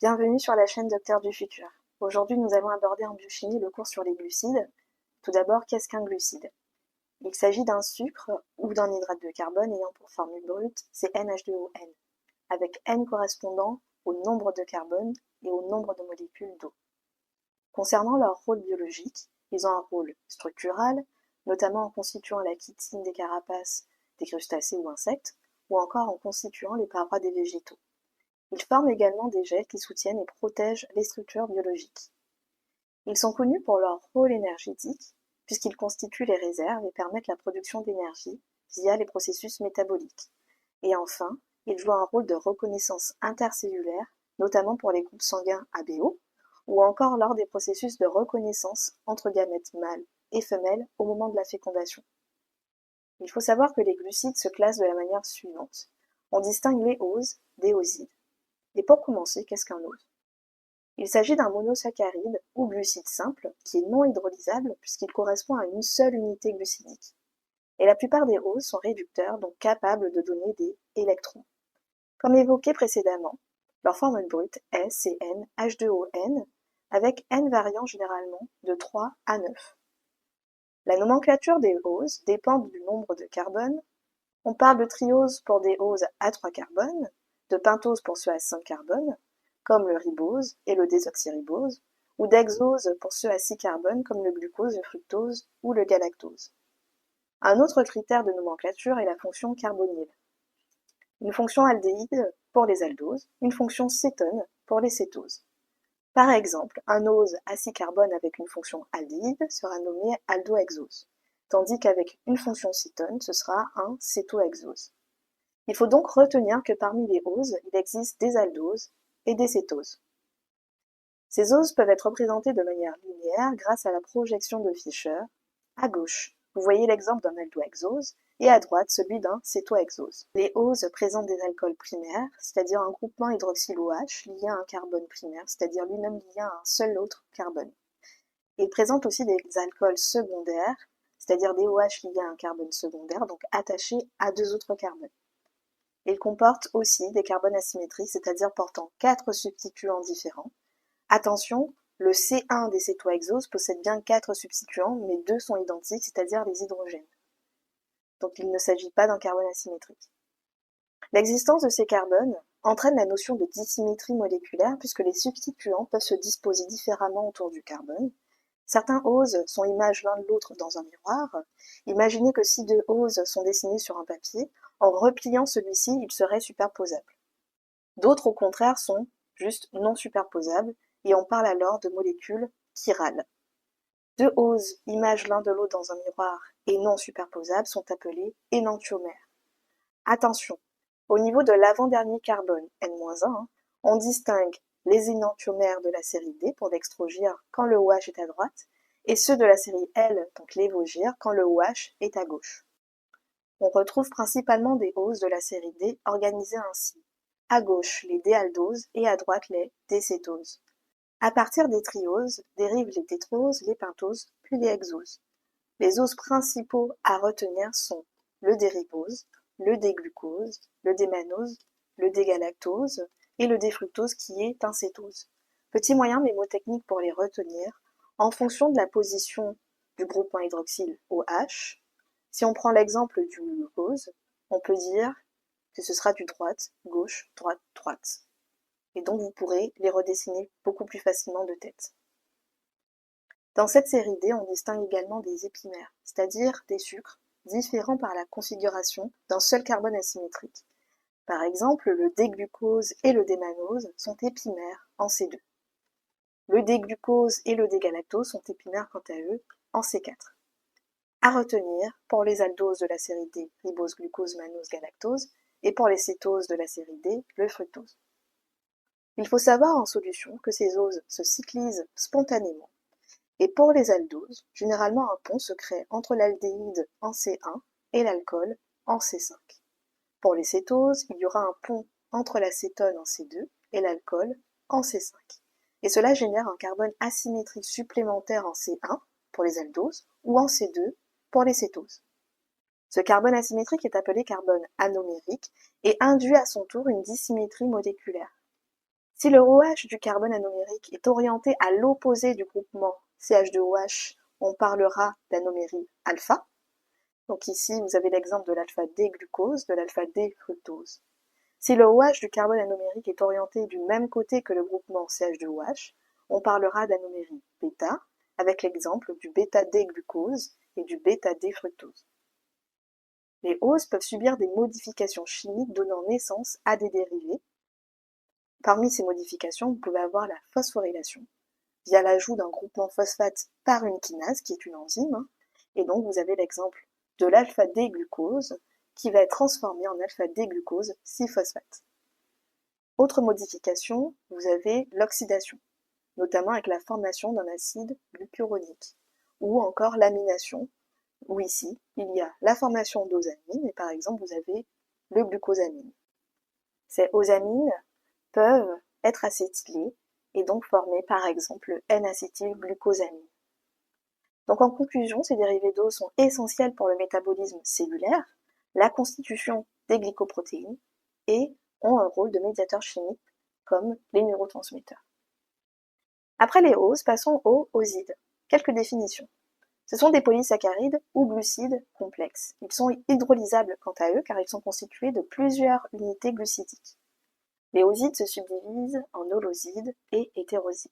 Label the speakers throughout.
Speaker 1: Bienvenue sur la chaîne Docteur du Futur. Aujourd'hui, nous allons aborder en biochimie le cours sur les glucides. Tout d'abord, qu'est-ce qu'un glucide? Il s'agit d'un sucre ou d'un hydrate de carbone ayant pour formule brute CnH2ON, avec N correspondant au nombre de carbone et au nombre de molécules d'eau. Concernant leur rôle biologique, ils ont un rôle structural, notamment en constituant la chitine des carapaces des crustacés ou insectes, ou encore en constituant les parois des végétaux. Ils forment également des gels qui soutiennent et protègent les structures biologiques. Ils sont connus pour leur rôle énergétique, puisqu'ils constituent les réserves et permettent la production d'énergie via les processus métaboliques. Et enfin, ils jouent un rôle de reconnaissance intercellulaire, notamment pour les groupes sanguins ABO, ou encore lors des processus de reconnaissance entre gamètes mâles et femelles au moment de la fécondation. Il faut savoir que les glucides se classent de la manière suivante. On distingue les oses des osides. Et pour commencer, qu'est-ce qu'un ose? Il s'agit d'un monosaccharide ou glucide simple qui est non hydrolysable puisqu'il correspond à une seule unité glucidique. Et la plupart des oses sont réducteurs, donc capables de donner des électrons. Comme évoqué précédemment, leur formule brute est CnH2ON avec N variant généralement de 3 à 9. La nomenclature des oses dépend du nombre de carbone. On parle de triose pour des oses à 3 carbones, de pentose pour ceux à 5 carbones, comme le ribose et le désoxyribose, ou d'hexose pour ceux à 6 carbones comme le glucose, le fructose ou le galactose. Un autre critère de nomenclature est la fonction carbonyle. Une fonction aldéhyde pour les aldoses, une fonction cétone pour les cétoses. Par exemple, un ose à 6 carbones avec une fonction aldéhyde sera nommé aldohexose, tandis qu'avec une fonction cétone, ce sera un cétohexose. Il faut donc retenir que parmi les oses, il existe des aldoses et des cétoses. Ces oses peuvent être représentées de manière linéaire grâce à la projection de Fischer. À gauche, vous voyez l'exemple d'un aldohexose et à droite celui d'un cétohexose. Les oses présentent des alcools primaires, c'est-à-dire un groupement hydroxyl-OH lié à un carbone primaire, c'est-à-dire lui-même lié à un seul autre carbone. Ils présentent aussi des alcools secondaires, c'est-à-dire des OH liés à un carbone secondaire, donc attachés à deux autres carbones. Ils comportent aussi des carbones asymétriques, c'est-à-dire portant 4 substituants différents. Attention, le C1 des cétohexoses possède bien 4 substituants, mais 2 sont identiques, c'est-à-dire les hydrogènes. Donc il ne s'agit pas d'un carbone asymétrique. L'existence de ces carbones entraîne la notion de dissymétrie moléculaire, puisque les substituants peuvent se disposer différemment autour du carbone. Certains oses sont images l'un de l'autre dans un miroir. Imaginez que si 2 oses sont dessinés sur un papier, en repliant celui-ci, il serait superposable. D'autres, au contraire, sont juste non superposables, et on parle alors de molécules chirales. 2 oses, images l'un de l'autre dans un miroir et non superposables, sont appelées énantiomères. Attention, au niveau de l'avant-dernier carbone, N-1, on distingue les énantiomères de la série D pour dextrogir quand le OH est à droite, et ceux de la série L, donc lévogir, quand le OH est à gauche. On retrouve principalement des oses de la série D organisées ainsi. À gauche, les déaldoses et à droite, les décétoses. À partir des trioses dérivent les tétroses, les pentoses, puis les hexoses. Les oses principaux à retenir sont le déribose, le déglucose, le démanose, le dégalactose et le défructose qui est un cétose. Petit moyen mémotechnique pour les retenir, en fonction de la position du groupement hydroxyle OH, si on prend l'exemple du glucose, on peut dire que ce sera du droite, gauche, droite, droite. Et donc vous pourrez les redessiner beaucoup plus facilement de tête. Dans cette série D, on distingue également des épimères, c'est-à-dire des sucres différents par la configuration d'un seul carbone asymétrique. Par exemple, le déglucose et le démanose sont épimères en C2. Le déglucose et le dégalactose sont épimères quant à eux en C4. À retenir, pour les aldoses de la série D, ribose, glucose, mannose, galactose, et pour les cétoses de la série D, le fructose. Il faut savoir en solution que ces oses se cyclisent spontanément. Et pour les aldoses, généralement un pont se crée entre l'aldéhyde en C1 et l'alcool en C5. Pour les cétoses, il y aura un pont entre l'acétone en C2 et l'alcool en C5. Et cela génère un carbone asymétrique supplémentaire en C1 pour les aldoses ou en C2 pour les cétoses. Ce carbone asymétrique est appelé carbone anomérique et induit à son tour une dissymétrie moléculaire. Si le OH du carbone anomérique est orienté à l'opposé du groupement CH2OH, on parlera d'anomérie alpha. Donc ici, vous avez l'exemple de l'alpha-D-glucose, de l'alpha-D-fructose. Si le OH du carbone anomérique est orienté du même côté que le groupement CH2OH, on parlera d'anomérie bêta, avec l'exemple du bêta-D-glucose et du bêta-D-fructose. Les oses peuvent subir des modifications chimiques donnant naissance à des dérivés. Parmi ces modifications, vous pouvez avoir la phosphorylation, via l'ajout d'un groupement phosphate par une kinase, qui est une enzyme, et donc vous avez l'exemple de l'alpha-D-glucose, qui va être transformé en alpha-D-glucose 6-phosphate. Autre modification, vous avez l'oxydation, notamment avec la formation d'un acide glucuronique, ou encore l'amination, où ici, il y a la formation d'osamine, et par exemple, vous avez le glucosamine. Ces osamines peuvent être acétylées, et donc former par exemple le N-acétylglucosamine. Donc en conclusion, ces dérivés d'eau sont essentiels pour le métabolisme cellulaire, la constitution des glycoprotéines, et ont un rôle de médiateur chimique comme les neurotransmetteurs. Après les oses, passons aux osides. Quelques définitions. Ce sont des polysaccharides ou glucides complexes. Ils sont hydrolysables quant à eux car ils sont constitués de plusieurs unités glucidiques. Les osides se subdivisent en holosides et hétérosides.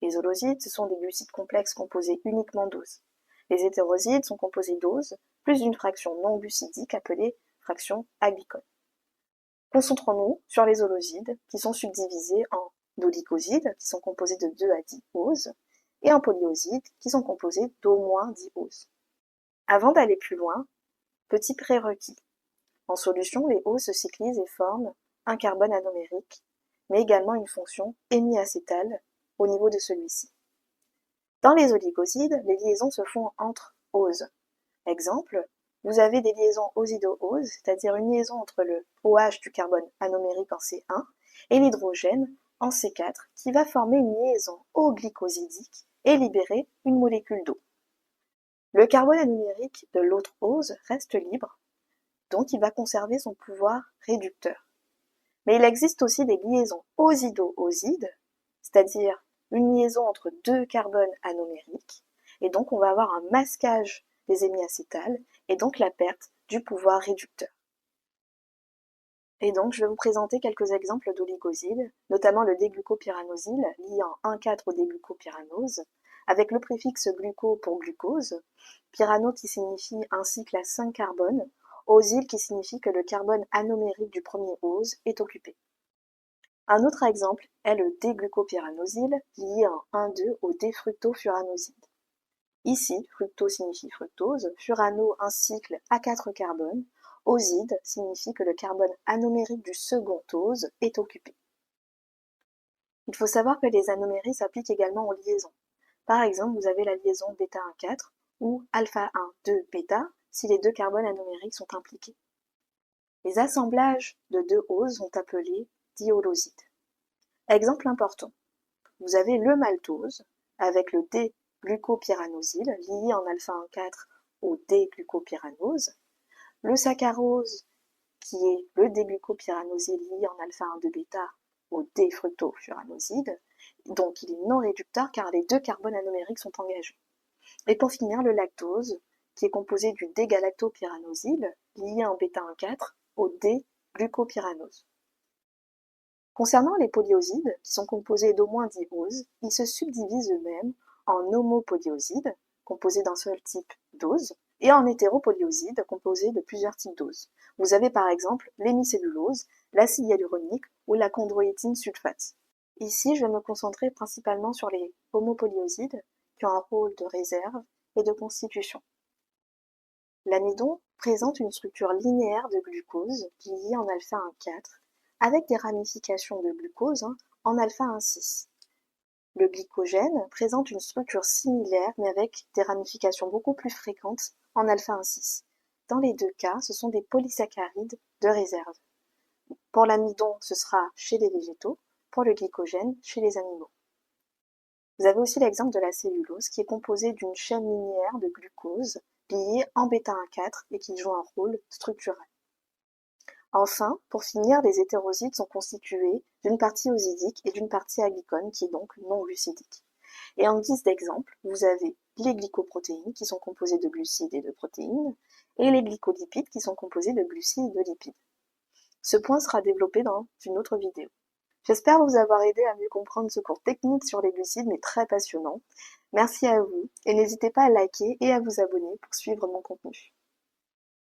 Speaker 1: Les holosides, ce sont des glucides complexes composés uniquement d'oses. Les hétérosides sont composés d'oses plus d'une fraction non glucidique appelée fraction agricole. Concentrons-nous sur les holosides qui sont subdivisés en oligosides qui sont composés de 2 à 10 oses et en polyosides qui sont composés d'au moins 10 oses. Avant d'aller plus loin, petit prérequis. En solution, les oses se cyclisent et forment un carbone anomérique, mais également une fonction hémiacétale au niveau de celui-ci. Dans les oligosides, les liaisons se font entre oses. Exemple, vous avez des liaisons osido-ose, c'est-à-dire une liaison entre le OH du carbone anomérique en C1 et l'hydrogène en C4 qui va former une liaison O-glycosidique et libérer une molécule d'eau. Le carbone anomérique de l'autre ose reste libre, donc il va conserver son pouvoir réducteur. Mais il existe aussi des liaisons osido-osides, c'est-à-dire une liaison entre deux carbones anomériques, et donc on va avoir un masquage des hémiacétales, et donc la perte du pouvoir réducteur. Et donc je vais vous présenter quelques exemples d'oligosides, notamment le déglucopyranosyle, lié en 1,4 au déglucopyranose, avec le préfixe gluco pour glucose, pyrano qui signifie un cycle à 5 carbones, osyle qui signifie que le carbone anomérique du premier ose est occupé. Un autre exemple est le déglucopyranosyle, lié en 1,2 au défructofuranoside. Ici, fructo signifie fructose, furano un cycle à 4 carbones, oside signifie que le carbone anomérique du second ose est occupé. Il faut savoir que les anoméries s'appliquent également aux liaisons. Par exemple, vous avez la liaison bêta 1,4 ou alpha 1,2 bêta si les deux carbones anomériques sont impliqués. Les assemblages de deux oses sont appelés diholosides. Exemple important, vous avez le maltose avec le D-glucopyranosyle lié en alpha 1,4 au D-glucopyranose, le saccharose qui est le D-glucopyranosyle lié en alpha 1,2 bêta au D-fructofuranoside, donc il est non réducteur car les deux carbones anomériques sont engagés. Et pour finir, le lactose qui est composé du D-galactopyranosyle lié en bêta 1,4 au D-glucopyranose. Concernant les polyosides, qui sont composés d'au moins 10 oses, ils se subdivisent eux-mêmes en homopolyosides, composés d'un seul type d'ose, et en hétéropolyosides, composés de plusieurs types d'oses. Vous avez par exemple l'hémicellulose, l'acide hyaluronique ou la chondroïtine sulfate. Ici, je vais me concentrer principalement sur les homopolyosides, qui ont un rôle de réserve et de constitution. L'amidon présente une structure linéaire de glucose liée en alpha 1,4 avec des ramifications de glucose en alpha 1,6. Le glycogène présente une structure similaire mais avec des ramifications beaucoup plus fréquentes en alpha 1,6. Dans les deux cas, ce sont des polysaccharides de réserve. Pour l'amidon, ce sera chez les végétaux, pour le glycogène, chez les animaux. Vous avez aussi l'exemple de la cellulose qui est composée d'une chaîne linéaire de glucose liée en bêta 1,4 et qui joue un rôle structurel. Enfin, pour finir, les hétérosides sont constitués d'une partie osidique et d'une partie aglycone qui est donc non glucidique. Et en guise d'exemple, vous avez les glycoprotéines qui sont composées de glucides et de protéines, et les glycolipides qui sont composés de glucides et de lipides. Ce point sera développé dans une autre vidéo. J'espère vous avoir aidé à mieux comprendre ce cours technique sur les glucides, mais très passionnant. Merci à vous, et n'hésitez pas à liker et à vous abonner pour suivre mon contenu.